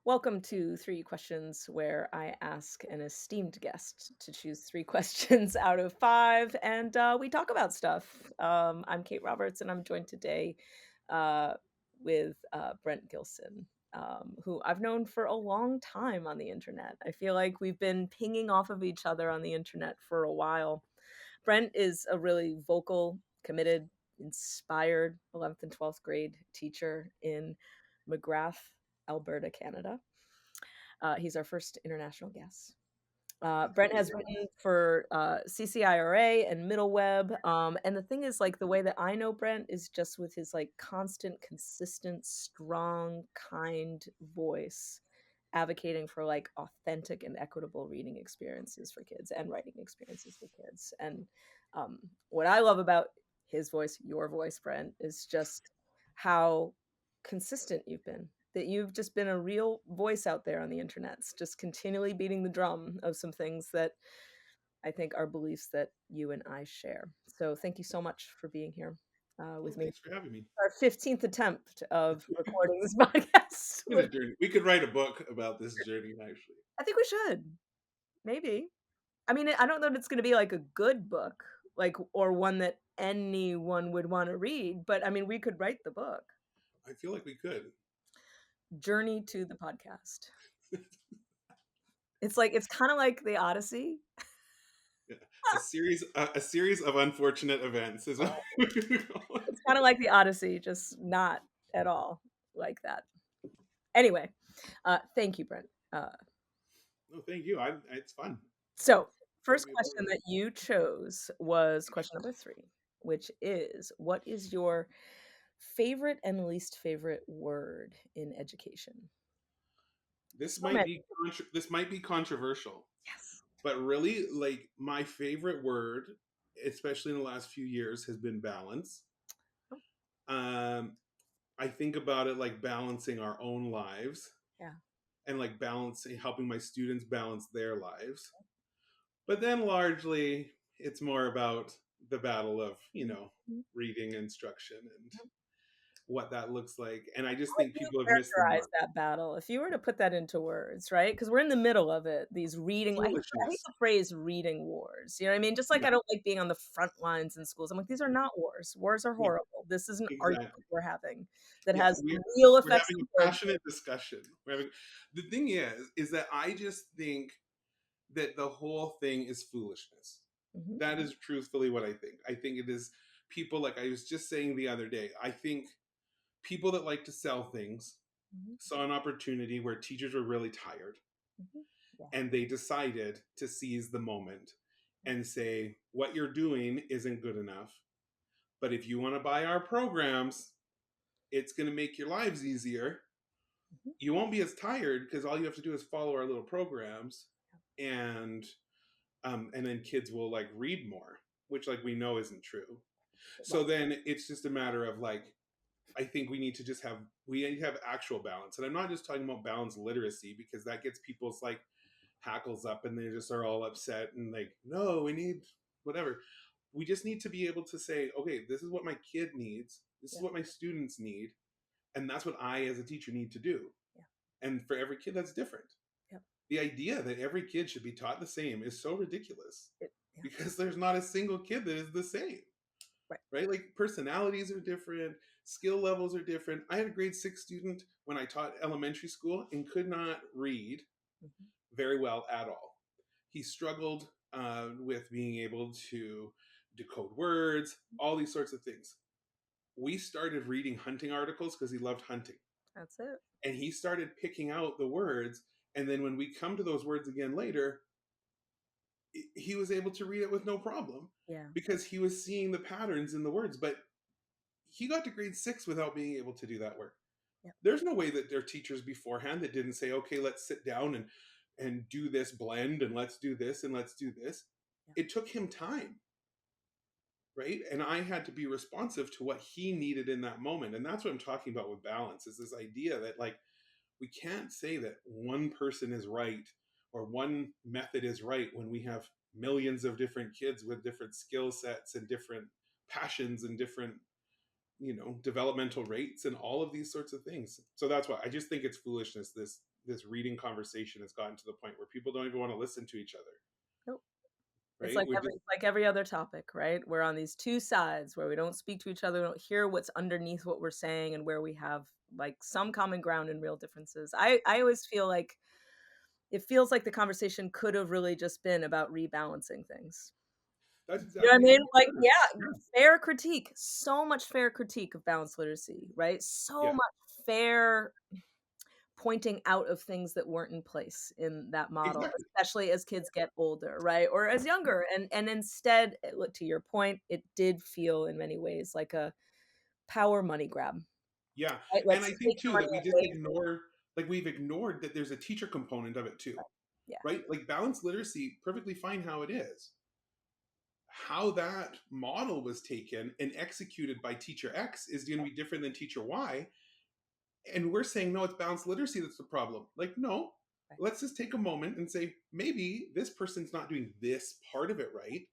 Welcome to Three Questions, where I ask an esteemed guest to choose three questions out of five, and we talk about stuff. I'm Kate Roberts, and I'm joined today uh, with Brent Gilson, who I've known for a long time on the internet. I feel like we've been pinging off of each other on the internet for a while. Brent is a really vocal, committed, inspired 11th and 12th grade teacher in McGrath, Alberta, Canada. He's our first international guest. Brent has written for CCIRA and Middle Web. And the thing is, like, the way that I know Brent is just with his like constant, consistent, strong, kind voice advocating for like authentic and equitable reading experiences for kids and writing experiences for kids. And what I love about his voice, your voice, Brent, is just how consistent you've been. That you've just been a real voice out there on the internet, just continually beating the drum of some things that I think are beliefs that you and I share. So thank you so much for being here Oh, with me. thanks for having me. Our 15th attempt of recording this podcast. Been a journey. We could write a book about this journey, actually. I think we should. Maybe. I mean, I don't know that it's going to be like a good book, like, or one that anyone would want to read, but I mean, we could write the book. I feel like we could. Journey to the podcast. It's kind of like the Odyssey. Yeah. A series of unfortunate events is what we would call it. It's kind of like the Odyssey, just not at all like that. Anyway, thank you, Brent. No, thank you. It's fun. So, Fun to first be a part question of. that you chose was question number three, which is, what is your favorite and least favorite word in education? This So might many. be this might be controversial, Yes. but really, like my favorite word, especially in the last few years, has been balance. Oh, Um, I think about it like balancing our own lives yeah. and like balancing, helping my students balance their lives. But then largely it's more about the battle of, Mhm. reading instruction and what that looks like. And I just How would think you people have missed the characterize mark. that battle if you were to put that into words, right? Because we're in the middle of it. These reading, I hate Foolishness. the phrase reading wars. You know what I mean? Just like Yeah, I don't like being on the front lines in schools. I'm like, these are not wars. Wars are yeah, horrible. This is an argument exactly. we're having that Yeah, has real we're effects having on a kids. passionate discussion. The thing is that I just think that the whole thing is foolishness. Mhm, That is truthfully what I think. I think it is people, like I was just saying the other day. I think people that like to sell things mhm, saw an opportunity where teachers were really tired mhm. Yeah. and they decided to seize the moment and say, what you're doing isn't good enough. But if you want to buy our programs, it's going to make your lives easier. Mhm. You won't be as tired because all you have to do is follow our little programs, and and then kids will like read more, which like we know isn't true. So Right. then it's just a matter of like, I think we need to have actual balance. And I'm not just talking about balance literacy because that gets people's like hackles up and they just are all upset and like, no, we need whatever. We just need to be able to say, okay, this is what my kid needs. This is Yeah. what my students need. And that's what I as a teacher need to do. Yeah. And for every kid that's different. Yeah. The idea that every kid should be taught the same is so ridiculous Yeah. because there's not a single kid that is the same, Right. right? Like personalities are different, skill levels are different. I had a grade 6 student when I taught elementary school and could not read Mhm. very well at all. He struggled with being able to decode words, all these sorts of things. We started reading hunting articles because he loved hunting. That's it. And he started picking out the words. And then when we come to those words again later, he was able to read it with no problem Yeah. because he was seeing the patterns in the words. But he got to grade 6 without being able to do that work. Yeah. There's no way that there are teachers beforehand that didn't say, okay, let's sit down and do this blend and let's do this and let's do this. Yeah. It took him time, right? And I had to be responsive to what he needed in that moment. And that's what I'm talking about with balance, is this idea that like we can't say that one person is right or one method is right when we have millions of different kids with different skill sets and different passions and different, developmental rates and all of these sorts of things. So that's why I just think it's foolishness, this this reading conversation has gotten to the point where people don't even want to listen to each other, Nope. right? We're just It's like every other topic, right? We're on these two sides where we don't speak to each other, we don't hear what's underneath what we're saying, and where we have like some common ground and real differences. I always feel like it feels like the conversation could have really just been about rebalancing things. that's You know what I exactly mean? it. Like, Yeah, yeah, fair critique. So much fair critique of balanced literacy, right? So yeah, much fair pointing out of things that weren't in place in that model, exactly. especially as kids get older, right? Or as younger. And instead, to your point, it did feel in many ways like a power money grab. Yeah, Right? and Let's I take think the too money that we just away from ignore, like we've ignored that there's a teacher component of it too, yeah. right? Like balanced literacy, perfectly fine how it is. How that model was taken and executed by teacher X is going to be different than teacher Y. And we're saying, no, it's balanced literacy that's the problem. Like, no, Right. let's just take a moment and say, maybe this person's not doing this part of it right.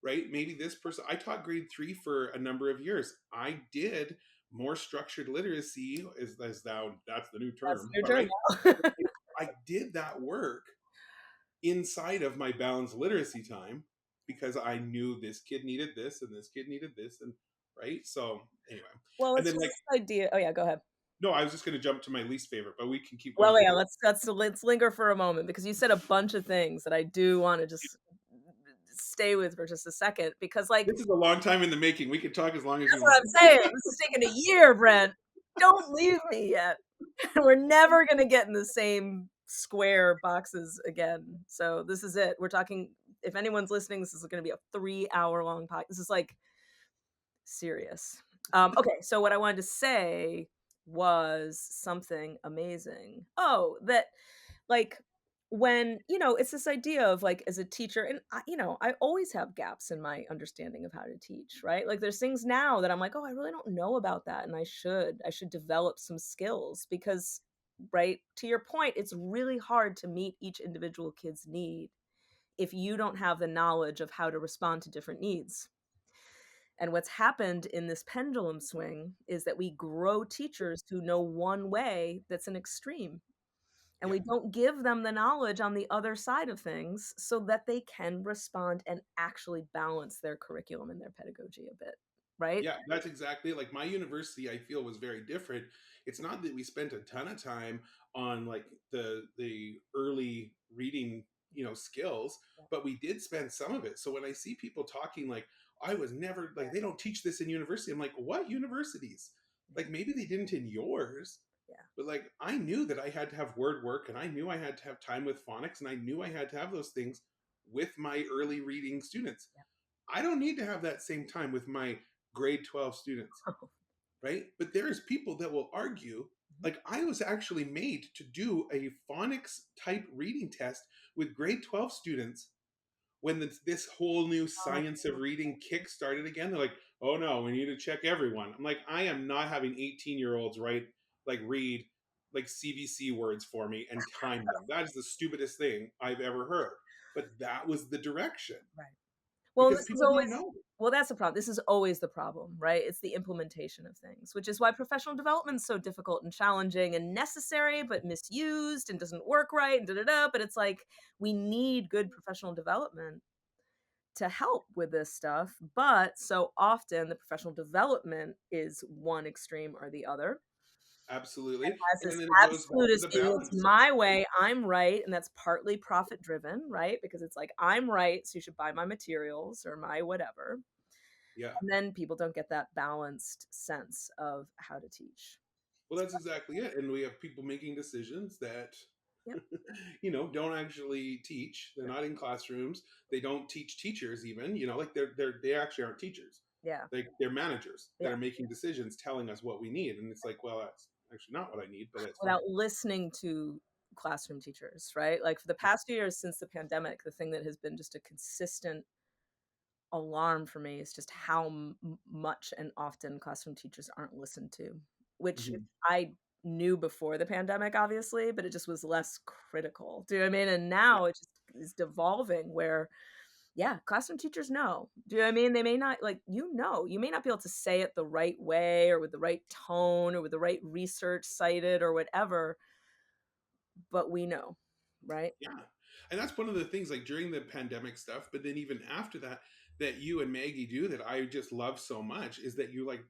Right? Maybe this person, I taught grade 3 for a number of years. I did more structured literacy, as thou, that's the new That's term, your but turn right? now. I did that work inside of my balanced literacy time because I knew this kid needed this and this kid needed this, and right. So anyway, Well, and it's then just like, this idea. Oh yeah, go ahead. no, I was just going to jump to my least favorite, but we can keep going Well, with yeah, this. let's linger for a moment because you said a bunch of things that I do want to just stay with for just a second because like This is a long time in the making. We can talk as long as that's you what want. I'm saying. This is taking a year, Brent. Don't leave me yet. We're never gonna get in the same square boxes again. So this is it. We're talking. If anyone's listening, this is going to be a 3 hour long podcast. This is like serious. Okay, so what I wanted to say was something amazing. Oh, that like when it's this idea of like as a teacher and I always have gaps in my understanding of how to teach, right? Like there's things now that I'm like, oh, I really don't know about that, and I should develop some skills because, right, to your point, it's really hard to meet each individual kid's need if you don't have the knowledge of how to respond to different needs. And what's happened in this pendulum swing is that we grow teachers who know one way that's an extreme, and Yeah, we don't give them the knowledge on the other side of things so that they can respond and actually balance their curriculum and their pedagogy a bit, right? yeah, that's exactly like my university. I feel was very different. It's not that we spent a ton of time on like the early reading, skills, but we did spend some of it. So when I see people talking like I was never like they don't teach this in university, I'm like, what universities? Like maybe they didn't in yours, Yeah. but like I knew that I had to have word work and I knew I had to have time with phonics and I knew I had to have those things with my early reading students. Yeah. I don't need to have that same time with my grade 12 students, right? But there's people that will argue, like, I was actually made to do a phonics type reading test with grade 12 students when this whole new Oh, science of reading kick started again. They're like, oh no, we need to check everyone. I'm like, I am not having 18-year-olds read like CVC words for me and time them. That is the stupidest thing I've ever heard. But that was the direction right. Well, because this is people always don't know. well, that's the problem. This is always the problem, right? It's the implementation of things, which is why professional development is so difficult and challenging and necessary, but misused and doesn't work right and da da da. But it's like we need good professional development to help with this stuff. But so often the professional development is one extreme or the other. And Absolutely. has And this then it goes back to the absolutist, it's balance. my way, I'm right, and that's partly profit driven, right? Because it's like I'm right, so you should buy my materials or my whatever. Yeah. And then people don't get that balanced sense of how to teach. Well, that's exactly it. And we have people making decisions that, Yep. don't actually teach. They're not in classrooms. They don't teach teachers even, like they actually aren't teachers. Yeah. They're managers that Yeah. are making decisions telling us what we need. And it's like, well, that's actually not what I need, but it's fine. Without listening to classroom teachers, right? Like for the past few years since the pandemic, the thing that has been just a consistent alarm for me is just how much and often classroom teachers aren't listened to, which Mhm. I knew before the pandemic, obviously, but it just was less critical. Do you know what I mean? And Yeah. now it just is devolving where, yeah, classroom teachers know. Do you know what I mean? They may not, like, you may not be able to say it the right way or with the right tone or with the right research cited or whatever, but we know, right? Yeah. And that's one of the things like during the pandemic stuff, but then even after that, that you and Maggie do that I just love so much is that you like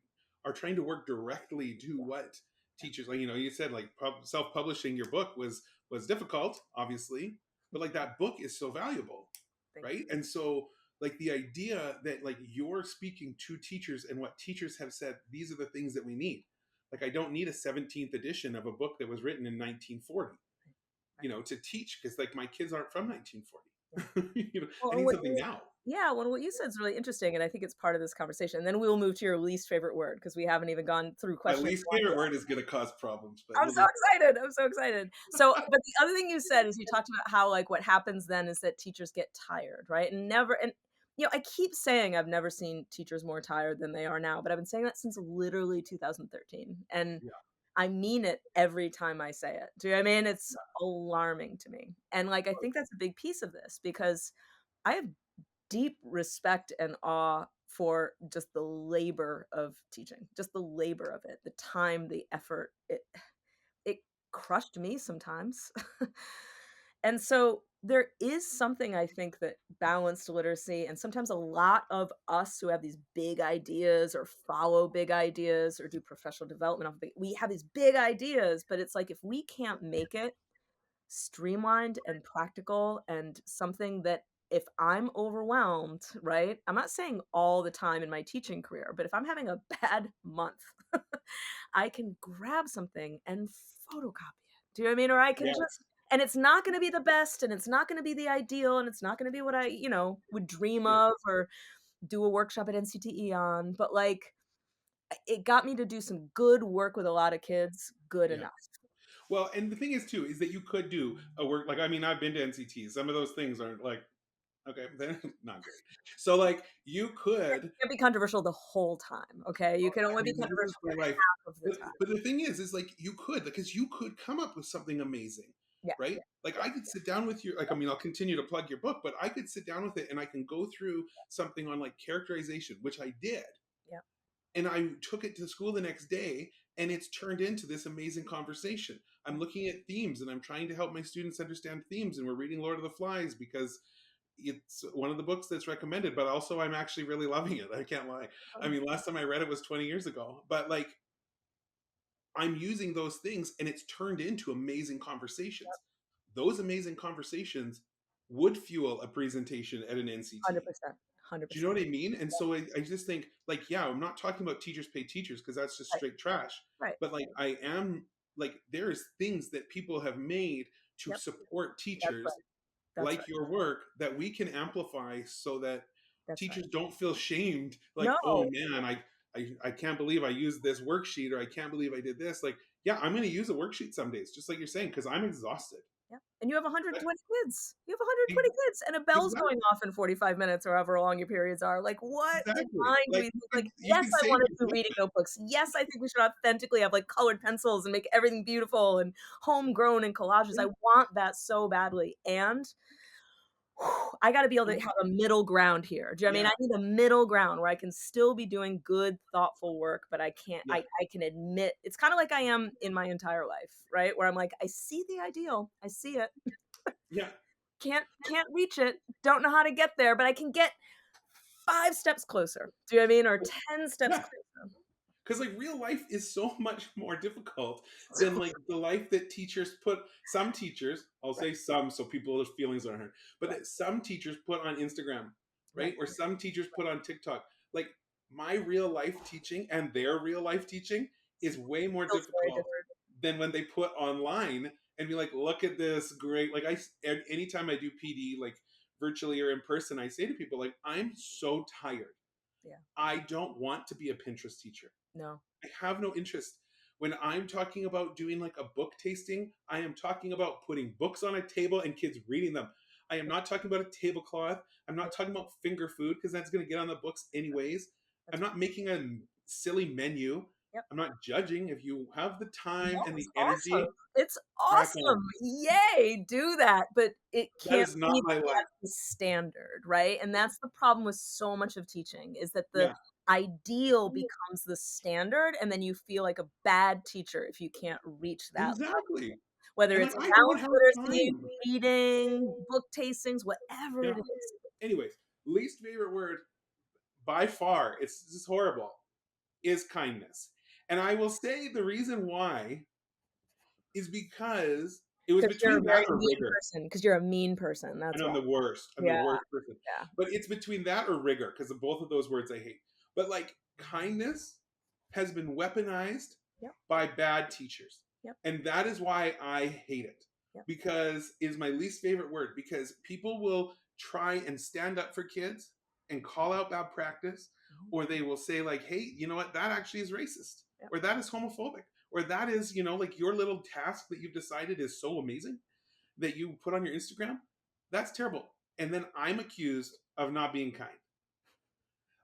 are trying to work directly to Yeah, what yeah. teachers like, you know, you said like self-publishing your book was difficult, obviously, but like that book is so valuable, Thank right? you. And so like the idea that like you're speaking to teachers and what teachers have said, these are the things that we need. Like I don't need a 17th edition of a book that was written in 1940, Right. you know, to teach because like my kids aren't from 1940. Yeah. You know, Well, I and need what something you now. yeah, well, what you said is really interesting, and I think it's part of this conversation. And then we will move to your least favorite word because we haven't even gone through My question least one favorite yet. word is going to cause problems, but I'm we'll so just excited. I'm so excited. So, but the other thing you said is you talked about how like what happens then is that teachers get tired, right? And I keep saying I've never seen teachers more tired than they are now, but I've been saying that since literally 2013. And yeah, I mean it every time I say it. Do you know what I mean? It's alarming to me. And like I think that's a big piece of this because I have deep respect and awe for just the labor of teaching, just the labor of it, the time, the effort. It crushed me sometimes. And so there is something I think that balanced literacy and sometimes a lot of us who have these big ideas or follow big ideas or do professional development off big, we have these big ideas, but it's like if we can't make it streamlined and practical and something that if I'm overwhelmed, right? I'm not saying all the time in my teaching career, but if I'm having a bad month, I can grab something and photocopy it. Do you know what I mean? Or I can just, yes, and it's not going to be the best and it's not going to be the ideal and it's not going to be what I would dream yeah, of or do a workshop at NCTE on, but like it got me to do some good work with a lot of kids, good yeah. enough. Well, and the thing is too is that you could do a work like I mean I've been to NCT. Some of those things aren't like okay, they're not great. So like you could Can't be controversial the whole time, okay? You can only I be mean, this is controversial for my life. half of the But time. but the thing is like you could because you could come up with something amazing, Yeah, right? yeah, Like yeah, I could sit down with you. Like I mean, I'll continue to plug your book, but I could sit down with it and I can go through something on like characterization, which I did, yeah, and I took it to school the next day, and it's turned into this amazing conversation. I'm yeah. looking at themes, and I'm trying to help my students understand themes, and we're reading Lord of the Flies because it's one of the books that's recommended, but also I'm actually really loving it. I can't lie. I Totally. mean, last time I read it was 20 years ago, but like I'm using those things and it's turned into amazing conversations. Those amazing conversations would fuel a presentation at an NCT. 100%, Do you know 100%. what I mean? And so I just think, like, yeah, I'm not talking about teachers pay teachers because that's just Right, straight trash. right. But like, I am like, there's things that people have made to Yep, support that's teachers right, that's like right, your work that we can amplify so that that's right. teachers don't feel shamed like oh No. man I can't believe I used this worksheet or I can't believe I did this like yeah I'm going to use a worksheet some days just like you're saying because I'm exhausted. Yep, and you have But 120 kids. You have 120 kids, and a bell's going exactly, off in 45 minutes or however long your periods are. Like, what exactly, divine do like we think? Like, you yes, can I save wanna a do book. reading notebooks. Yes, I think we should authentically have, like, colored pencils and make everything beautiful and homegrown and collages. I want that so badly, and I gotta be able to have a middle ground here. Do you know what I mean? Yeah, I need a middle ground where I can still be doing good, thoughtful work, but I can't yeah, I can admit it's kinda like I am in my entire life, right? Where I'm like, "I see the ideal. I see it. yeah. Can't reach it. Don't know how to get there, but I can get 5 steps closer." Do you know what I mean? Or 10 steps Yeah, closer. because like real life is so much more difficult than like the life that teachers put some teachers I'll Right, say some so people's feelings aren't hurt but right, that some teachers put on Instagram, right. right, or some teachers put on TikTok. Like my real life teaching and their real life teaching is way more Feels very difficult different. than when they put online and be like look at this great like anytime I do PD like virtually or in person I say to people like I'm so tired. Yeah. I don't want to be a Pinterest teacher. No. I have no interest. When I'm talking about doing like a book tasting, I am talking about putting books on a table and kids reading them. I am Yeah, not talking about a tablecloth. I'm yeah, not talking about finger food because that's going to get on the books anyways. I'm that's right. not making a silly menu. Yep. I'm not judging. If you have the No, time and it's the awesome. energy, It's crack on. awesome. Yay, do that, but it That can't is not be my life. that's the standard, right? And that's the problem with so much of teaching is that the Yeah, ideal becomes the standard, and then you feel like a bad teacher if you can't reach that level. exactly. whether And it's like I don't mouse have literacy, time. reading, book tastings, whatever Yeah. it is. Anyways, least favorite word by far, it's just horrible, is kindness. And I will say the reason why is because it was 'Cause you're a between that very or mean rigor. person. Because 'cause you're a mean person, And that's I'm why. the worst. I'm the Yeah, worst person. yeah. But it's between that or rigor because of both of those words I hate. But like kindness has been weaponized Yep, by bad teachers. yep, And that is why I hate it. yep. Because is my least favorite word because people will try and stand up for kids and call out bad practice Mhm, or they will say like, "Hey, you know what? That actually is racist." yep. Or that is homophobic. Or that is, like your little task that you've decided is so amazing that you put on your Instagram, that's terrible. And then I'm accused of not being kind.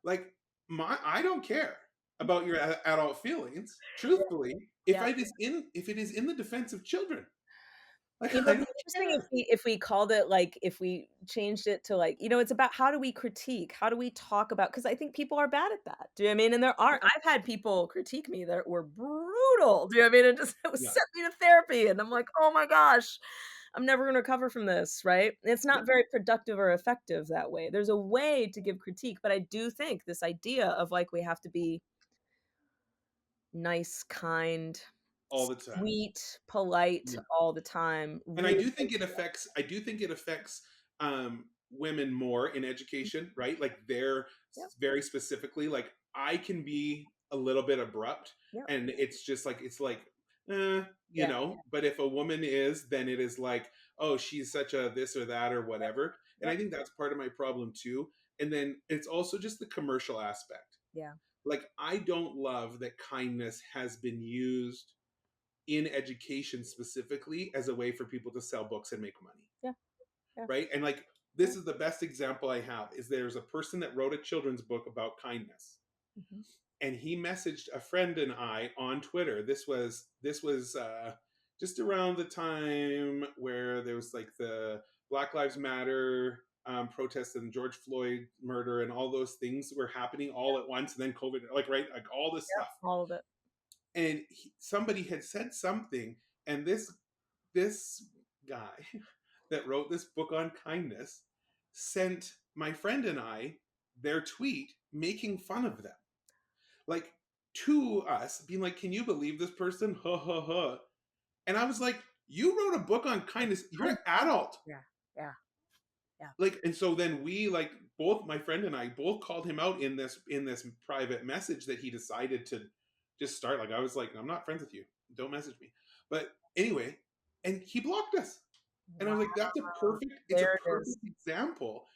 Like I don't care about your adult feelings. Yeah, Truthfully, yeah. if it is in the defense of children, like I It'd be don't interesting care. if we called it, like, if we changed it to, like, it's about how do we critique? How do we talk about? Because I think people are bad at that. Do you know what I mean? And there are I've had people critique me that were brutal. Do you know what I mean? And just it was Yeah, sent me to therapy, and I'm like, "Oh my gosh, I'm never gonna recover from this," right? It's yeah, not very productive or effective that way. There's a way to give critique, but I do think this idea of, like, we have to be nice, kind, all the time. sweet, polite Yeah. all the time And I really do think makes it it affects women more in education, right? Like they're Yep, very specifically like I can be a little bit abrupt yep, and it's like yeah, but if a woman is then it is like oh she's such a this or that or whatever. And I yep, think that's part of my problem too. And then it's also just the commercial aspect. yeah, Like I don't love that kindness has been used in education specifically as a way for people to sell books and make money, yeah, yeah, right? And like yeah, this is the best example I have is there's a person that wrote a children's book about kindness mhm, and he messaged a friend and I on Twitter. This was just around the time where there was like the Black Lives Matter protests and George Floyd murder and all those things were happening all at once, and then COVID, like right, like all this yep, stuff. all of it. And somebody had said something, and this guy that wrote this book on kindness sent my friend and I their tweet making fun of them. Like to us, being like, "Can you believe this person?" Ha ha ha. And I was like, "You wrote a book on kindness. You're an Kind adult." yeah, yeah, yeah, Like, and so then we like both my friend and I both called him out in this private message that he decided to just start. Like I was like, "I'm not friends with you. Don't message me." But anyway, and he blocked us. And I wow, was like, that's a perfect, it's a there it is. perfect example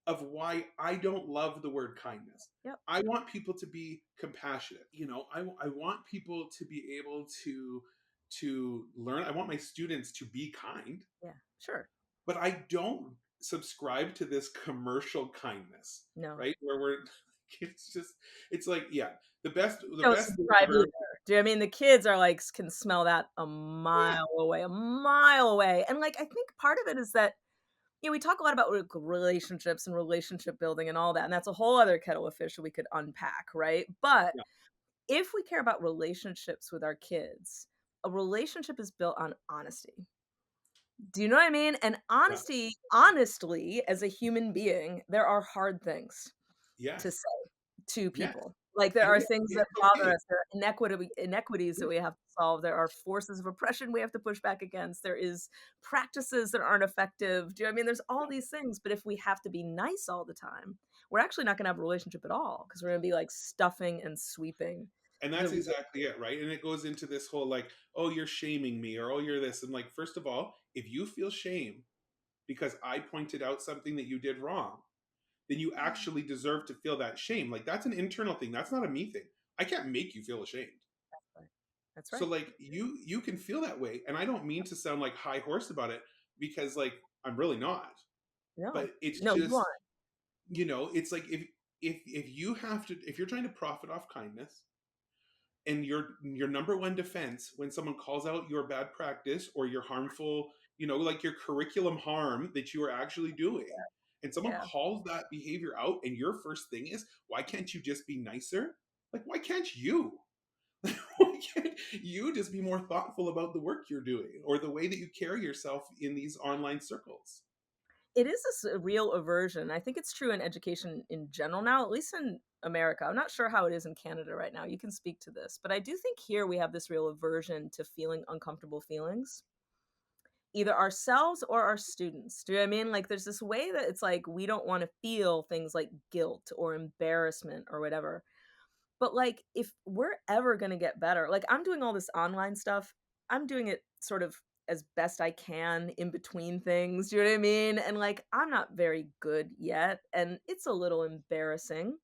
of why I don't love the word kindness. Yep, I want people to be compassionate. I want people to be able to learn. I want my students to be kind, yeah, sure, but I don't subscribe to this commercial kindness, no. right? Where we're it's just it's like, yeah, the Don't best thing subscribe ever. either. Do you know what I mean? The kids are like can smell that Yeah, a mile away, and, like, I think part of it is that, we talk a lot about, like, relationships and relationship building and all that, and that's a whole other kettle of fish that we could unpack, right? But yeah, if we care about relationships with our kids, a relationship is built on honesty. Do you know what I mean? And yeah, honestly, as a human being, there are hard things to yes, say to yes. people. Like, there And are things that it's bother okay. us, there are inequities that we have to solve, there are forces of oppression we have to push back against, there is practices that aren't effective. Do you know what I mean? There's all these things, but if we have to be nice all the time, we're actually not gonna have a relationship at all because 'cause we're gonna be, like, stuffing and sweeping And the that's rela exactly it, right? And it goes into this whole like, oh, you're shaming me, or oh, you're this. And like, first of all, if you feel shame because I pointed out something that you did wrong, then you actually deserve to feel that shame. Like, that's an internal thing. That's not a me thing. I can't make you feel ashamed. Right. That's So right. like you can feel that way. And I don't mean to sound like high horse about it because like I'm really not. No. But it's No, you just, aren't. it's like if you have to if you're trying to profit off kindness, and your number one defense when someone calls out your bad practice or your harmful, like your curriculum harm that you are actually doing, and someone Yeah. calls that behavior out, and your first thing is, why can't you just be nicer? Like, why can't you? Why can't you just be more thoughtful about the work you're doing or the way that you carry yourself in these online circles? It is a real aversion. I think it's true in education in general now, at least in America. I'm not sure how it is in Canada right now. You can speak to this, but I do think here we have this real aversion to feeling uncomfortable feelings, either ourselves or our students. Do you know what I mean? Like there's this way that it's like we don't want to feel things like guilt or embarrassment or whatever. But, like, if we're ever gonna get better, like, I'm doing all this online stuff, I'm doing it sort of as best I can in between things, you know what I mean? And, like, I'm not very good yet, and it's a little embarrassing,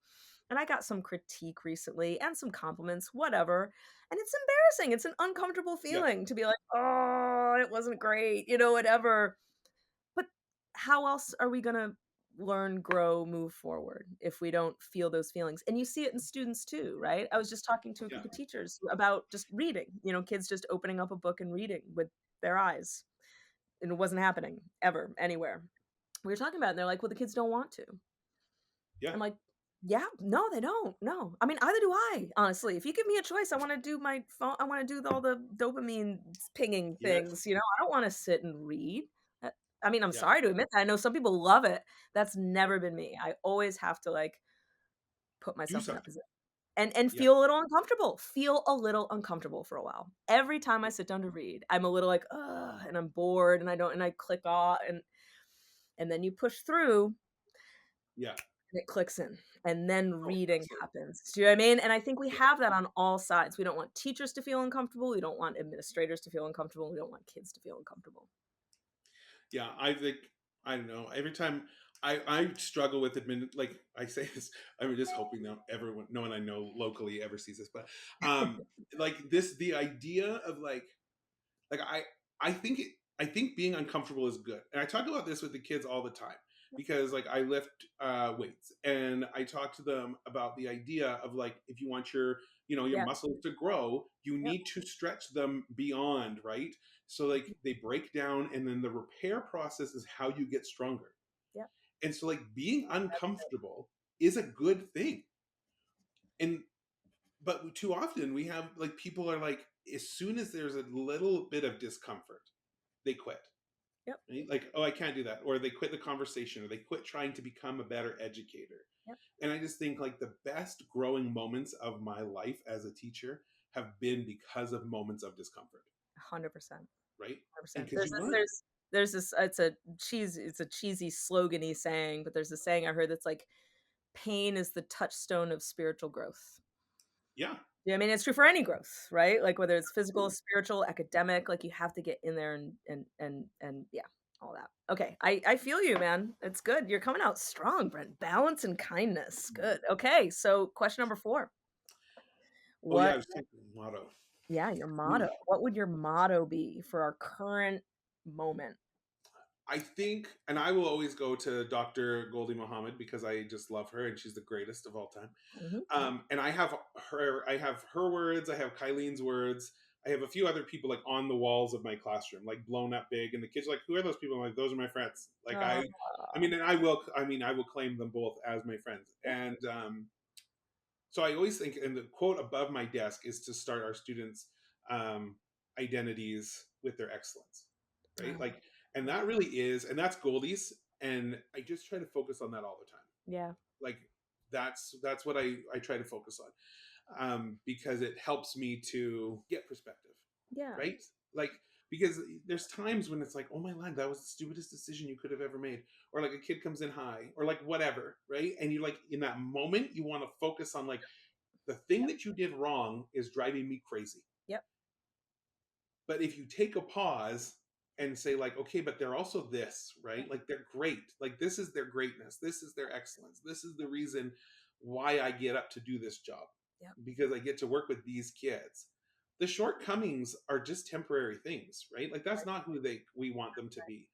and I got some critique recently and some compliments, whatever, and it's embarrassing, it's an uncomfortable Yeah, feeling to be like, "Oh, it wasn't great," you know, whatever. But how else are we gonna learn, grow, move forward if we don't feel those feelings? And you see it in students too, right? I was just talking to a yeah, group of teachers about just reading, kids just opening up a book and reading with their eyes. And it wasn't happening ever, anywhere. We were talking about it, and they're like, well, the kids don't want to. yeah, I'm like, yeah, no, they don't. No. I mean, either do I, honestly. If you give me a choice, I want to do my phone, I want to do all the dopamine pinging yes, things. I don't want to sit and read. Uh, I mean, I'm yeah. sorry to admit that. I know some people love it. That's never been me. I always have to like put Do myself in that something. position and Yeah, feel a little uncomfortable. Feel a little uncomfortable for a while. Every time I yeah, sit down to read, I'm a little like, ugh, and I'm bored and I don't and I click off and then you push through yeah. and it clicks in, and then Oh, reading absolutely. happens. Do you know what I mean? And I think we Yeah. have that on all sides. We don't want teachers to feel uncomfortable, we don't want administrators to feel uncomfortable, we don't want kids to feel uncomfortable. Yeah, I think I don't know. Every time I struggle with like I say this, I'm just hoping that everyone, no one I know locally ever sees this, but like this, the idea of like I think I think being uncomfortable is good, and I talk about this with the kids all the time Yep, because like I lift weights, and I talk to them about the idea of like if you want your your yeah, muscles to grow, you yep, need to stretch them beyond, right? So like mhm, they break down, and then the repair process is how you get stronger. yep, And so like being that's it. uncomfortable is a good thing, and but too often we have like people are like as soon as there's a little bit of discomfort they quit, Yep, right? Like, oh, I can't do that, or they quit the conversation, or they quit trying to become a better educator. yep, And I just think like the best growing moments of my life as a teacher have been because of moments of discomfort, 100%, right? And 100%. because you learn. There's this it's a cheesy slogany saying, but there's a saying I heard that's like, "Pain is the touchstone of spiritual growth." Yeah, Yeah, I mean, it's true for any growth, right? Like whether it's physical, absolutely. spiritual, academic, like you have to get in there and yeah, all that. Okay, I feel you, man. It's good. You're coming out strong, Brent. Balance and kindness. Good. Okay, so question number 4. Oh yeah, What I was thinking motto. yeah, your Hmm. motto. What would your motto be for our current moment? I think, and I will always go to Dr. Goldie Muhammad because I just love her and she's the greatest of all time. Mhm. And I have her words, I have Kylene's words, I have a few other people like on the walls of my classroom, like blown up big, and the kids are like, "Who are those people?" I'm like, "Those are my friends." Like Aw, I mean, and I will claim them both as my friends, yep, and so I always think, and the quote above my desk is to start our students' um, identities with their excellence, right? aw, Like, and that really is, and that's Goldie's, and I just try to focus on that all the time. yeah, Like, that's what I try to focus on because it helps me to get perspective, yeah, right? Like, because there's times when it's like, oh my god, that was the stupidest decision you could have ever made, or like a kid comes in high, or like whatever, right? And you like in that moment, you want to focus on like the thing yep, that you did wrong is driving me crazy. yep, But if you take a pause and say like, okay, but they're also this, yep, right? Like they're great. Like this is their greatness. This is their excellence. This is the reason why I get up to do this job yep, because I get to work with these kids. The shortcomings are just temporary things, right? Like that's right, not who they we want them to right. be.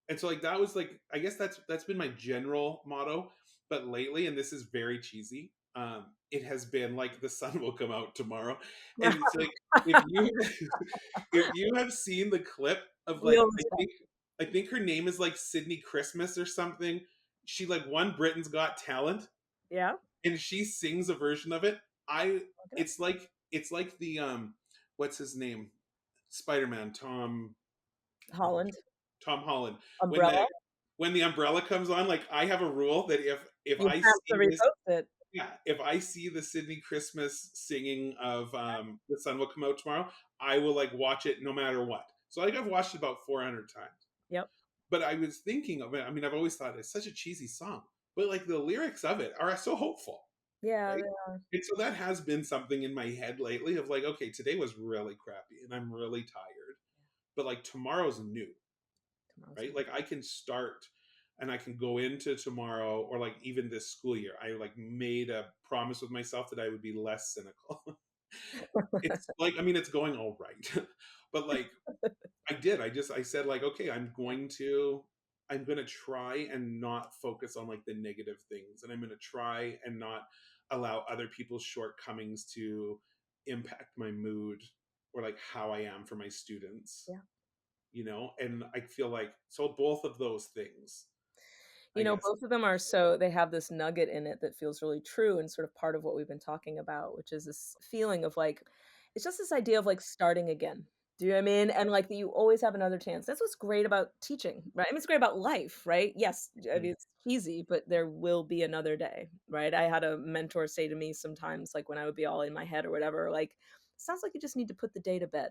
And so like that was like I guess that's been my general motto, but lately, and this is very cheesy, it has been like the sun will come out tomorrow. And it's like if you if you have seen the clip of like Real respect. I think her name is like Sydney Christmas or something. She like won Britain's Got Talent Yeah, and she sings a version of it. I look it up. it's like it's like the what's his name? Spider-Man, Tom, oh, Holland, Tom Holland. When umbrella. the umbrella comes on, like I have a rule that if You I have to see this, repost it. yeah, if I see the Sydney Christmas singing of The Sun Will Come Out Tomorrow, I will like watch it no matter what. So like I've watched it about 400 times. Yep. But I was thinking of it. I mean, I've always thought it's such a cheesy song, but like the lyrics of it are so hopeful, Yeah, right? And so that has been something in my head lately of like, okay, today was really crappy and I'm really tired, but like tomorrow's new, tomorrow's right? new. Like I can start and I can go into tomorrow or like even this school year. I like made a promise with myself that I would be less cynical. It's like, I mean, it's going all right, but like I did. I said like, okay, I'm going to try and not focus on like the negative things, and I'm going to try and not allow other people's shortcomings to impact my mood or like how I am for my students, Yeah. and I feel like so both of those things, I guess. Both of them are so they have this nugget in it that feels really true and sort of part of what we've been talking about, which is this feeling of like it's just this idea of like starting again. Do you know what I mean? And like that you always have another chance. That's what's great about teaching, right? I mean, it's great about life, right? Yes, I Mm. mean, it's cheesy, but there will be another day, right? I had a mentor say to me sometimes, like when I would be all in my head or whatever, like, sounds like you just need to put the day to bed.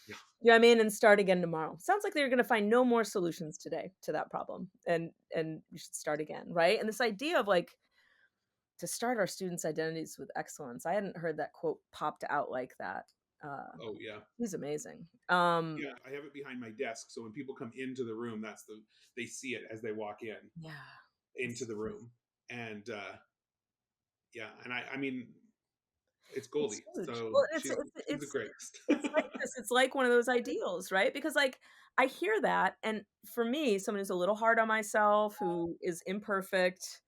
Yeah. You know what I mean? And start again tomorrow. Sounds like they're gonna find no more solutions today to that problem, and you should start again, right? And this idea of, like, to start our students' identities with excellence, I hadn't heard that quote popped out like that. Oh yeah. He's amazing. Yeah. I have it behind my desk, so when people come into the room, they see it as they walk in Yeah, into it's the room, and yeah, and I mean it's it's Goldie, huge. so Well, she's the greatest. it's like this, it's like one of those ideals, right? Because, like, I hear that, and for me, someone who's a little hard on myself, who is imperfect,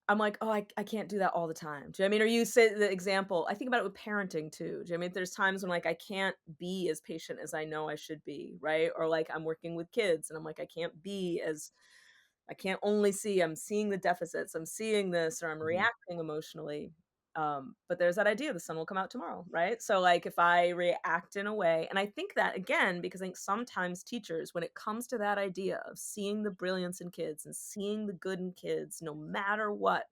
I'm like, "Oh, I can't do that all the time." Do you know what I mean? Or you say the example I think about it with parenting too. Do you know what I mean? There's times when, like, I can't be as patient as I know I should be, right? Or, like, I'm working with kids, and I'm like, I can't only see I'm seeing the deficits, I'm seeing this, or I'm Mhm. reacting emotionally. But there's that idea the sun will come out tomorrow, right? So like if I react in a way, and I think that again, because I think sometimes teachers, when it comes to that idea of seeing the brilliance in kids and seeing the good in kids, no matter what,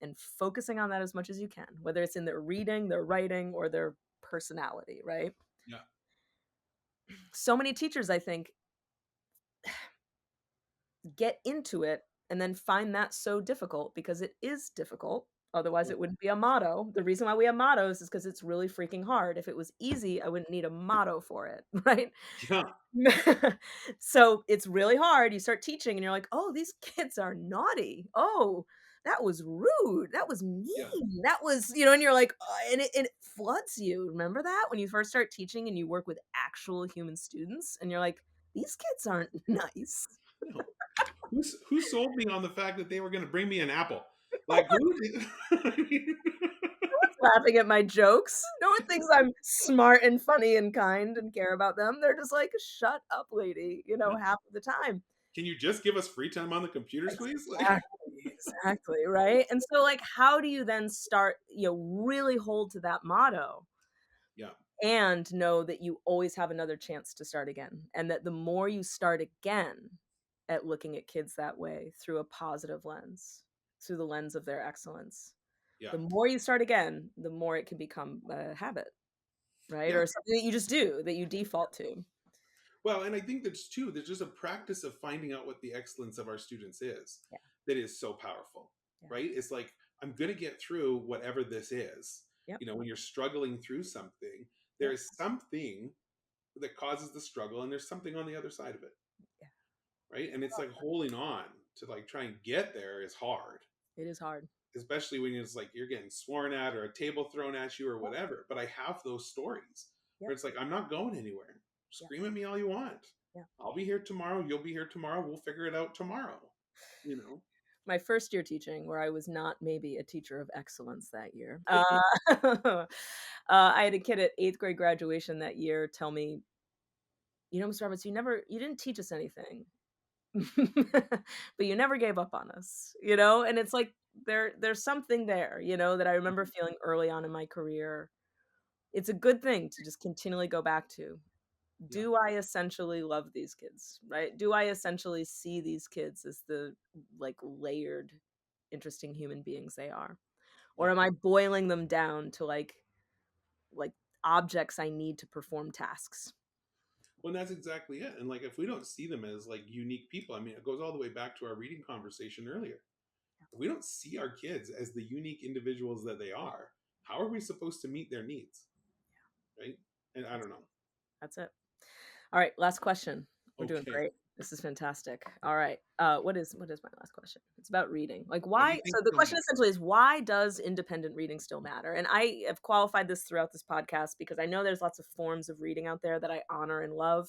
and focusing on that as much as you can, whether it's in their reading, their writing, or their personality, right? Yeah, So many teachers, I think, get into it and then find that so difficult because it is difficult. Otherwise, yeah, it wouldn't be a motto. The reason why we have mottos is because it's really freaking hard. If it was easy, I wouldn't need a motto for it, right? yeah, So it's really hard. You start teaching and you're like, oh, these kids are naughty. Oh, that was rude. That was yeah. mean. That was, and you're like, and it floods you. Remember that when you first start teaching and you work with actual human students and you're like, these kids aren't nice. No, who sold me on the fact that they were going to bring me an apple? Like who? Did, I mean, Laughing at my jokes. No one thinks I'm smart and funny and kind and care about them. They're just like, "Shut up, lady," yeah. half of the time. Can you just give us free time on the computers, please? Like, Exactly, exactly, right? And so, like, how do you then start, really hold to that motto yeah, and know that you always have another chance to start again, and that the more you start again at looking at kids that way through a positive lens, through the lens of their excellence, yeah, the more you start again, the more it can become a habit. Right? yeah. Or something that you just do, that you default to. Well, and I think that's too. There's just a practice of finding out what the excellence of our students is Yeah, that is so powerful, yeah, right? It's like I'm going to get through whatever this is. yep, When you're struggling through something, there yep, is something that causes the struggle, and there's something on the other side of it, yeah. right? And it's like holding on to like try and get there is hard, It is hard. especially when it's like you're getting sworn at or a table thrown at you or Yep, whatever. But I have those stories where yep, it's like I'm not going anywhere. yep, Scream at me all you want. yep. I'll be here tomorrow. You'll be here tomorrow. We'll figure it out tomorrow. You know. My first year teaching, where I was not maybe a teacher of excellence that year, I had a kid at 8th grade graduation that year tell me, Miss Roberts, you didn't teach us anything, but you never gave up on us, and it's like there's something there, that I remember feeling early on in my career it's a good thing to just continually go back to, Yeah. do I essentially love these kids, right? Do I essentially see these kids as the, like, layered, interesting human beings they are? Or Yeah. am I boiling them down to, like, objects I need to perform tasks? Well, that's exactly it. And like, if we don't see them as like unique people, I mean, it goes all the way back to our reading conversation earlier. If we don't see our kids as the unique individuals that they are, how are we supposed to meet their needs? Right? And I That's don't know. that's it. Alright, last question. We're doing Okay. great. This is fantastic. Alright, what is my last question? It's about reading. Like, What do why you think so the you'll question need? essentially is, why does independent reading still matter? And I have qualified this throughout this podcast because I know there's lots of forms of reading out there that I honor and love.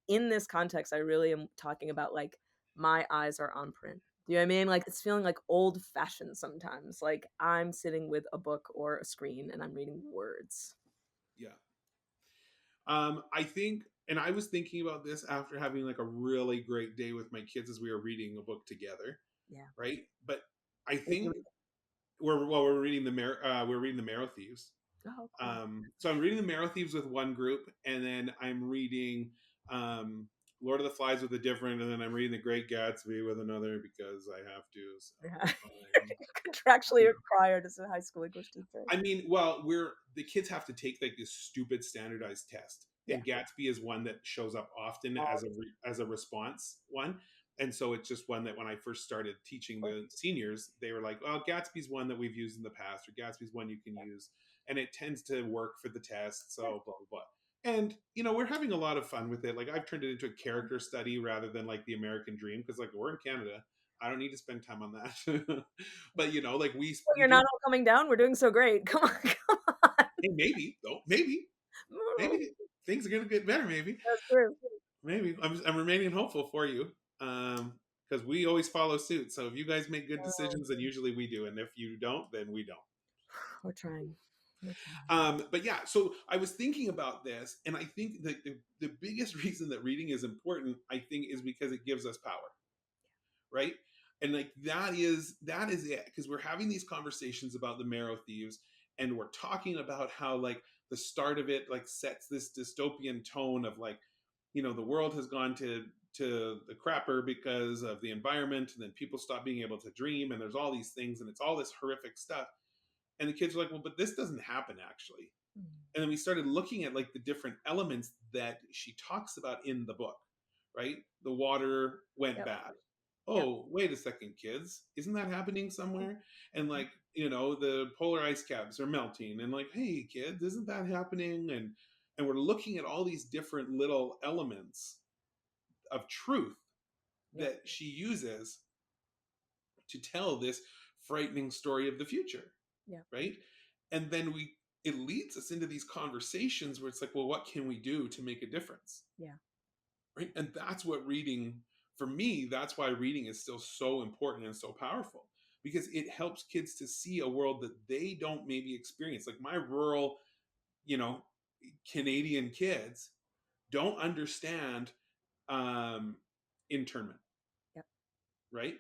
In this context, I really am talking about, like, my eyes are on print. Do you know what I mean? Like, it's feeling, like, old-fashioned sometimes, like, I'm sitting with a book or a screen and I'm reading words. Yeah. I think, and I was thinking about this after having like a really great day with my kids as we were reading a book together, Yeah. right? But I What are you think reading? we're reading we're reading the Marrow Thieves. Oh, cool. So I'm reading the Marrow Thieves with one group, and then I'm reading um, Lord of the Flies with a different, and then I'm reading The Great Gatsby with another because I have to. So Yeah. um, Contractually required as a high school English teacher. I mean, well, we're the kids have to take like this stupid standardized test, Yeah. and Gatsby is one that shows up often All as as a response one, and so it's just one that when I first started teaching course. the seniors, they were like, "Well, Gatsby's one that we've used in the past, or Gatsby's one you can use, and it tends to work for the test." Yeah. So blah blah blah. And we're having a lot of fun with it. Like I've turned it into a character study rather than like the American Dream because like we're in Canada. I don't need to spend time on that. But like Well, we you're do. not all coming down. We're doing so great. Come on, come on. Hey, maybe though. Maybe things are gonna get better. That's true. Maybe I'm remaining hopeful for you. Because we always follow suit. So if you guys make good Oh, decisions, then usually we do, and if you don't, then we don't. we're trying. We're trying. But yeah, so I was thinking about this, and I think that the biggest reason that reading is important, I think, is because it gives us power, right? And like that is it, because we're having these conversations about the Marrow Thieves, and we're talking about how like the start of it like sets this dystopian tone of like the world has gone to the crapper because of the environment, and then people stop being able to dream, and there's all these things, and it's all this horrific stuff, and the kids are like, well, but this doesn't happen actually. Mm. And then we started looking at like the different elements that she talks about in the book, right? The water went Yep. bad. Yep. Oh, wait a second, kids, isn't that happening Mm, somewhere? And mm, like the polar ice caps are melting, and like, hey kids, isn't that happening? And we're looking at all these different little elements of truth yep. that she uses to tell this frightening story of the future, Yep. right? And then it leads us into these conversations where it's like, well, what can we do to make a difference, Yeah. right? And that's what reading, for me, that's why reading is still so important and so powerful, because it helps kids to see a world that they don't maybe experience. Like my rural, you know Canadian kids don't understand um internment, Yep. right?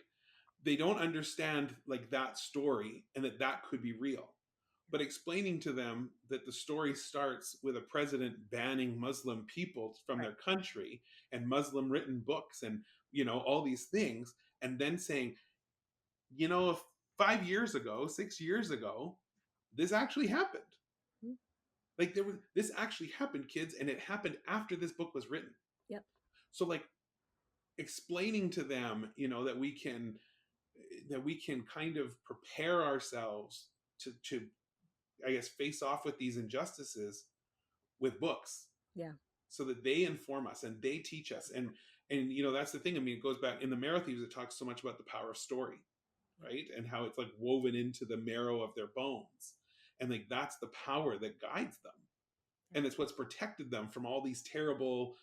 They don't understand like that story, and that could be real. But explaining to them that the story starts with a president banning Muslim people from Right. their country, and Muslim written books, and all these things, and then saying, you know 5 years ago, 6 years ago, this actually happened. Mm, Like this actually happened, kids, and it happened after this book was written. yep. So like explaining to them, that we can kind of prepare ourselves to I guess face off with these injustices with books, Yeah. so that they inform us and they teach us. And that's the thing. I mean, it goes back in the Marrow Thieves, it talks so much about the power of story, Yep. right? And how it's like woven into the marrow of their bones, and like that's the power that guides them, Yep. and it's what's protected them from all these terrible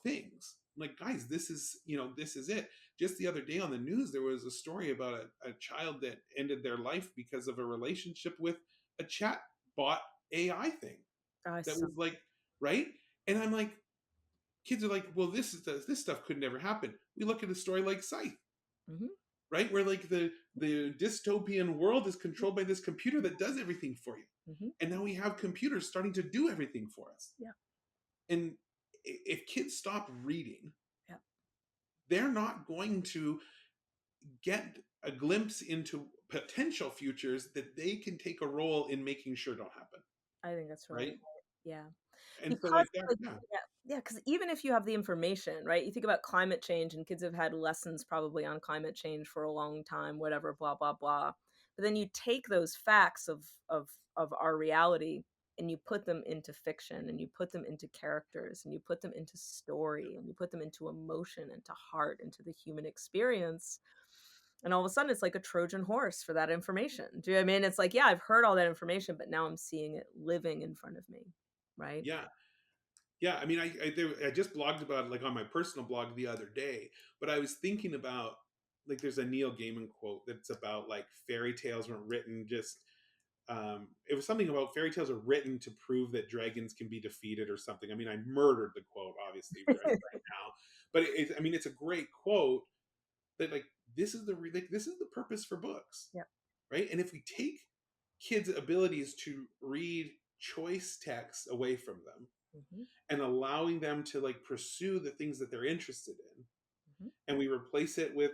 things. Like, guys, this is it. Just the other day on the news, there was a story about a child that ended their life because of a relationship with a chat bot AI thing I that saw. was like, right. And I'm like, kids are like, well, this stuff could never happen. We look at a story like Scythe, Mhm. right, where like the dystopian world is controlled by this computer that does everything for you. Mhm. And now we have computers starting to do everything for us. Yeah. And if kids stop reading, Yeah. they're not going to get a glimpse into potential futures that they can take a role in making sure don't happen. I think that's really Right. right. Yeah. And so Because, like that, like, yeah. yeah, because even if you have the information, right? You think about climate change, and kids have had lessons probably on climate change for a long time, whatever, blah, blah, blah. But then you take those facts of our reality and you put them into fiction, and you put them into characters, and you put them into story, and you put them into emotion, into heart, into the human experience. And all of a sudden it's like a Trojan horse for that information. Do you know what I mean? It's like, yeah, I've heard all that information, but now I'm seeing it living in front of me. Right. Yeah. Yeah, I mean, I just blogged about it like on my personal blog the other day, but I was thinking about like there's a Neil Gaiman quote that's about like fairy tales weren't written just it was something about fairy tales are written to prove that dragons can be defeated or something. I mean, I murdered the quote obviously right now, but I mean, it's a great quote that like this is the purpose for books, Yeah. right? And if we take kids' abilities to read choice texts away from them Mhm, and allowing them to like pursue the things that they're interested in, mhm. and we replace it with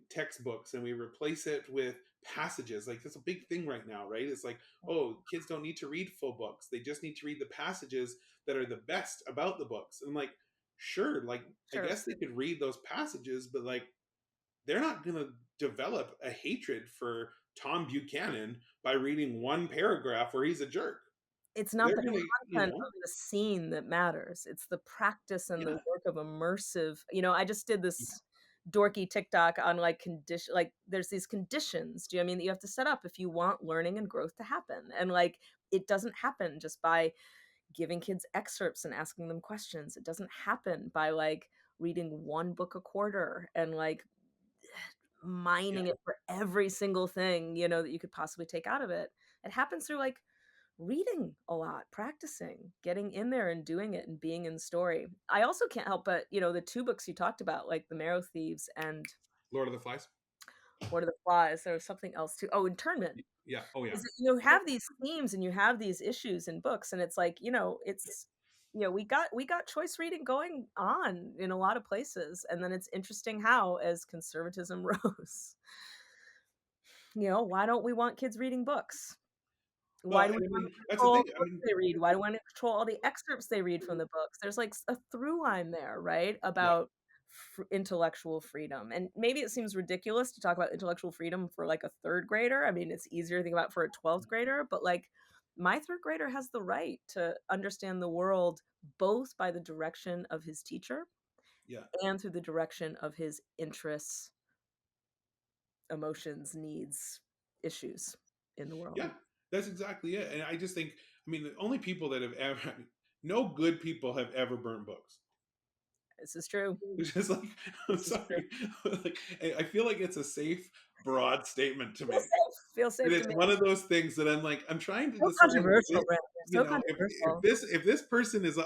textbooks and we replace it with passages, like that's a big thing right now, right? It's like, oh, kids don't need to read full books, they just need to read the passages that are the best about the books. And I'm like, sure, like I Sure. guess they could read those passages, but like they're not going to develop a hatred for Tom Buchanan by reading one paragraph where he's a jerk. It's not They're the going to, content of the scene that matters, it's the practice and the yeah, work of immersive. I just did this dorky TikTok on, like, condition like, there's these conditions, do you know what I mean, that you have to set up if you want learning and growth to happen, and, like, it doesn't happen just by giving kids excerpts and asking them questions, it doesn't happen by, like, reading 1 book a quarter and, like, yeah. mining it for every single thing, that you could possibly take out of it. It happens through, like, reading a lot, practicing, getting in there and doing it and being in story. I also can't help but, the 2 books you talked about, like The Marrow Thieves and Lord of the Flies. What Are the Flies? There was something else too. Oh, Internment. Yeah. Oh yeah. Is that you have these themes and you have these issues in books, and it's like, it's we got choice reading going on in a lot of places, and then it's interesting how, as conservatism rose, why don't we want kids reading books? Why Well, do we and I wanna mean, that's the control thing. the I books mean, they read? Why do we wanna control all the excerpts they read from the books? There's, like, a through line there, right, yeah, about intellectual freedom, and maybe it seems ridiculous to talk about intellectual freedom for, like, a 3rd grader. I mean, it's easier to think about for a 12th grader, but, like, my 3rd grader has the right to understand the world both by the direction of his teacher yeah, and through the direction of his interests, emotions, needs, issues in the world. yeah. That's exactly it. And I just think, I mean, the only people that have ever, I mean, no good people have ever burnt books. This is true. It's just like, I'm This is true. sorry, like I feel like it's a safe, broad statement to Feel make. safe. Feel And safe to it's me. one of those things that I'm like, I'm trying to So decide if controversial, this, Brent. you So know, controversial. if this person is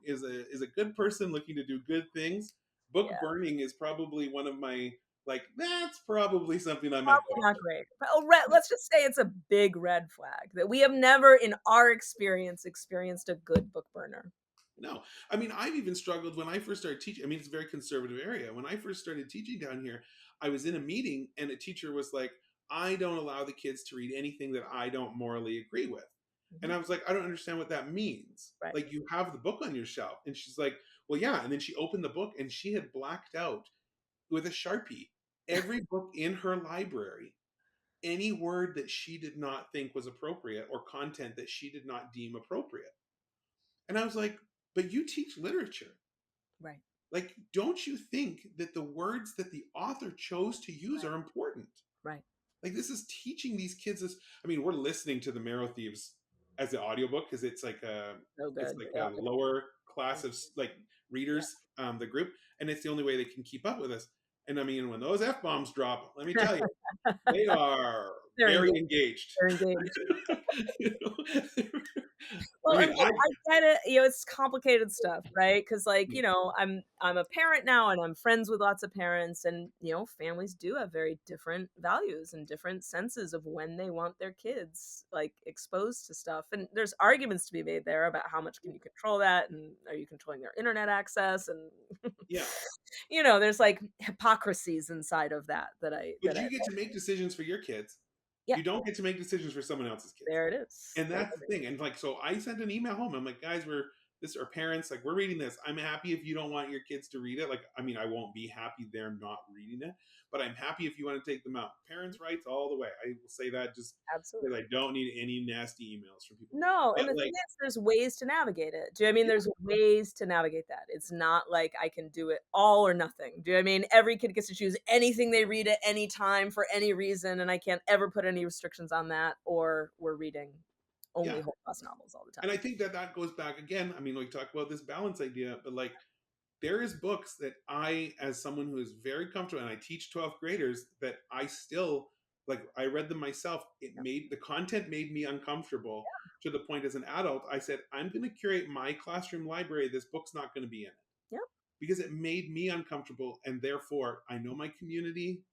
is a good person looking to do good things, book Yeah, burning is probably one of my like that's probably something I might probably question. not great. But, let's just say it's a big red flag that we have never, in our experience, experienced a good book burner. No, I mean, I've even struggled when I first started teaching. I mean, it's a very conservative area. When I first started teaching down here, I was in a meeting and a teacher was like, I don't allow the kids to read anything that I don't morally agree with. And Mhm. I was like, I don't understand what that means. Right. Like, you have the book on your shelf. And she's like, well, yeah. And then she opened the book and she had blacked out with a Sharpie every book in her library, any word that she did not think was appropriate or content that she did not deem appropriate. And I was like, but you teach literature. Right. Like, don't you think that the words that the author chose to use Right. are important? Right. Like, this is teaching these kids this. I mean, we're listening to the Marrow Thieves as the audiobook because So it's good. like Yeah. a lower class Yeah. of like Yeah. readers, the group, and it's the only way they can keep up with us. And I mean, when those f bombs drop, let me tell you, they are They're very engaged. engaged. They're engaged. You know? I Well, mean, and look, I get it, it's complicated stuff, right? Because, like, I'm a parent now, and I'm friends with lots of parents, and, families do have very different values and different senses of when they want their kids, like, exposed to stuff, and there's arguments to be made there about how much can you control that, and are you controlling their internet access, and, yeah. there's, like, hypocrisies inside of But that I you get to make decisions for your kids. yeah, You don't get to make decisions for someone else's kids. there it is. And There that's the it is. thing. And like, so I sent an email home. I'm like, guys, our parents, like, we're reading this. I'm happy if you don't want your kids to read it. Like, I mean, I won't be happy they're not reading it, but I'm happy if you want to take them out. Parents' rights all the way. I will say that just because Absolutely. I don't need any nasty emails from people. No, But and the thing like, is there's ways to navigate it. Do you know what I mean? yeah, There's ways to navigate that. It's not like I can do it all or nothing. Do you know what I mean? Every kid gets to choose anything they read at any time for any reason, and I can't ever put any restrictions on that, or we're reading only yeah. whole class novels all the And time. I think that that goes back again. I mean, we talk about this balance idea, but like, there is books that I, as someone who is very comfortable, and I teach 12th graders, that I still like. I read them myself. It Yep, made the content made me uncomfortable to the point as an adult. I said, I'm going to curate my classroom library. This book's not going to be in it yep, because it made me uncomfortable, and therefore I know my community.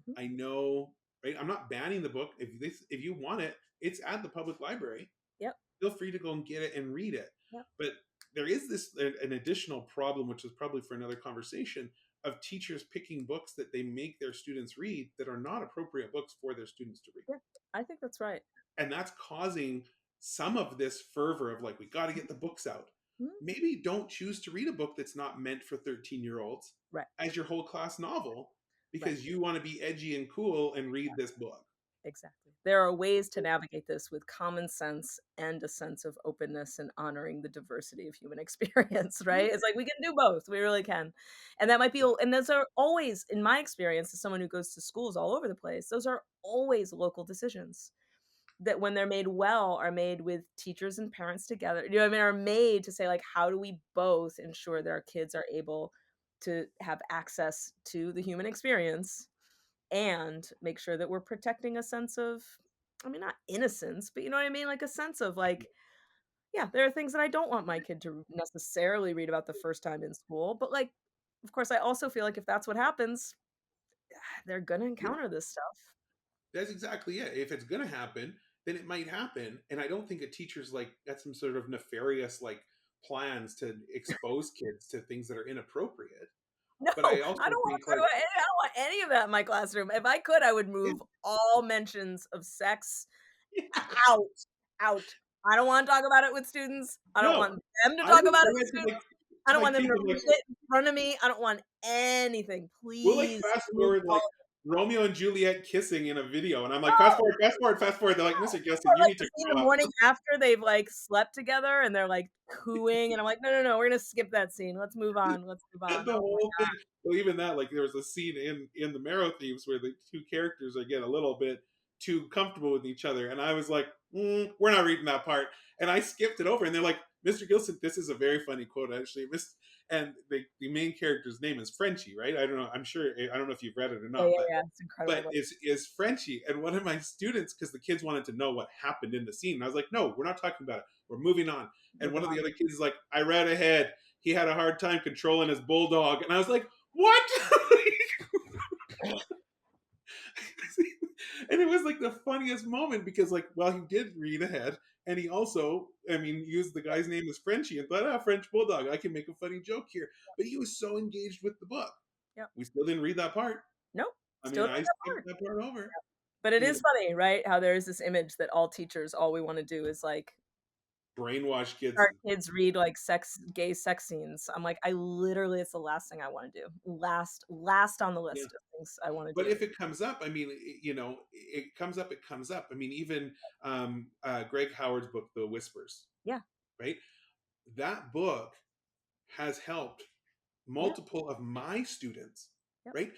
mhm, I know, right? I'm not banning the book. If you want it, it's at the public library. yep, Feel free to go and get it and read it. yep, But there is this an additional problem, which is probably for another conversation, of teachers picking books that they make their students read that are not appropriate books for their students to read. yeah. I think that's right. And that's causing some of this fervor of like, we got to get the books out. Mhm, Maybe don't choose to read a book that's not meant for 13-year-olds right, as your whole class novel right. because you want to be edgy and cool and read this book. Exactly. There are ways to navigate this with common sense and a sense of openness and honoring the diversity of human experience, right? It's like we can do both. We really can. And that might be, Yeah. and those are always, in my experience, as someone who goes to schools all over the place, those are always local decisions that when they're made well are made with teachers and parents together. You know what I mean? Are made to say, like, how do we both ensure that our kids are able to have access to the human experience and make sure that we're protecting a sense of, I mean, not innocence, but you know what I mean? Like a sense of like, yeah, there are things that I don't want my kid to necessarily read about the first time in school, but like, of course, I also feel like if that's what happens, they're gonna Yeah. encounter this stuff. That's exactly it. If it's going to happen, then it might happen. And I don't think a teacher's like got some sort of nefarious like plans to expose kids to things that are inappropriate. No, But I I also don't want think I like, don't want any of that in my classroom. If I could, I would yeah, move all mentions of sex yeah. out, out. I don't wanna talk about it with students. I don't No, want them to I talk would about I it with went students. I to don't my want them kids. to I'm like, read it in front of me. I don't want anything. we'll like Please fast remove forward all like Romeo and Juliet kissing in a video, and I'm like, fast no! forward, fast forward, fast forward. They're like, Mr. Or, Gilson, you like, need the to scene grow the up. morning after they've, like, slept together and they're, like, cooing, and I'm like, "No, no, no, we're gonna skip that scene. Let's move on. Let's move And on." the Oh my whole thing. Well, even that, like, there was a scene in the Marrow Thieves where the two characters are getting a little bit too comfortable with each other, and I was like, "We're not reading that part," and I skipped it over. And they're like, "Mr. Gilson, this is a very funny quote, actually." And the main character's name is Frenchie, right? I don't know. I'm sure. I don't know if you've read it or Yeah, not, yeah, but yeah. It's incredible, but is Frenchie. And one of my students, because the kids wanted to know what happened in the scene, and I was like, "No, we're not talking about it. We're moving on." And move one of the on. other kids is like, "I read ahead. He had a hard time controlling his bulldog," and I was like, "What?" And it was like the funniest moment because, like, well, he did read ahead, and he also, I mean, used the guy's name as Frenchie and thought, French bulldog, I can make a funny joke here. But he was so engaged with the book. Yep. We still didn't read that part. Nope. I Still mean, doing I that skipped part. that part over. But it You know, is funny, right? How there is this image that all teachers, all we wanna do is, like, brainwash kids. our kids read, like, gay sex scenes. I'm like, I literally it's the last thing I wanna do. Last on the Yeah. list of things I wanna But do. if it comes up, I mean, it comes up, it comes up. I mean, even Greg Howard's book, The Whispers, Yeah. right? That book has helped Yep. multiple of my students, Yep. right?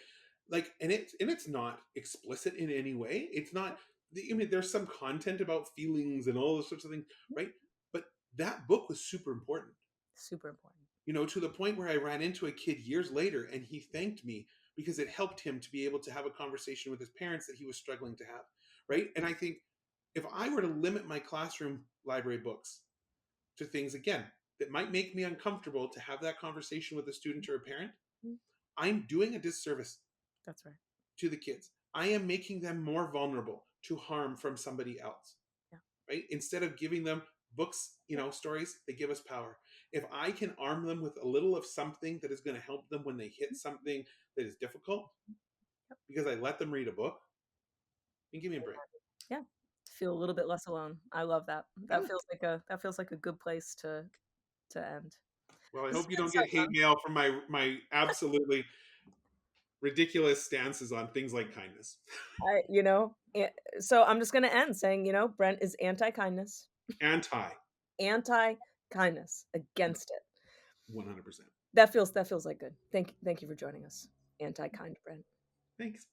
Like, and it's not explicit in any way. It's not. I mean, there's some content about feelings and all those sorts of things, Mhm. right? But that book was super important, Super important. to the point where I ran into a kid years later, and he thanked me because it helped him to be able to have a conversation with his parents that he was struggling to have, right? And I think if I were to limit my classroom library books to things again that might make me uncomfortable to have that conversation with a student or a parent, Mhm. I'm doing a disservice That's right. to the kids. I am making them more vulnerable to harm from somebody else, Yeah. right? Instead of giving them books, Yeah. stories, they give us power. If I can arm them with a little of something that is going to help them when they hit something that is difficult, Yep. because I let them read a book, then give me a break. Yeah. Feel a little bit less alone. I love that. Yeah. That feels like a good place to end. Well, I This has hope you been don't so get hate fun. mail from my absolutely ridiculous stances on things like kindness. I you know, so I'm just gonna end saying, Brent is anti-kindness, Anti anti-kindness, against it. 100%. That feels like good. Thank you for joining us. Anti-kind Brent. Thanks.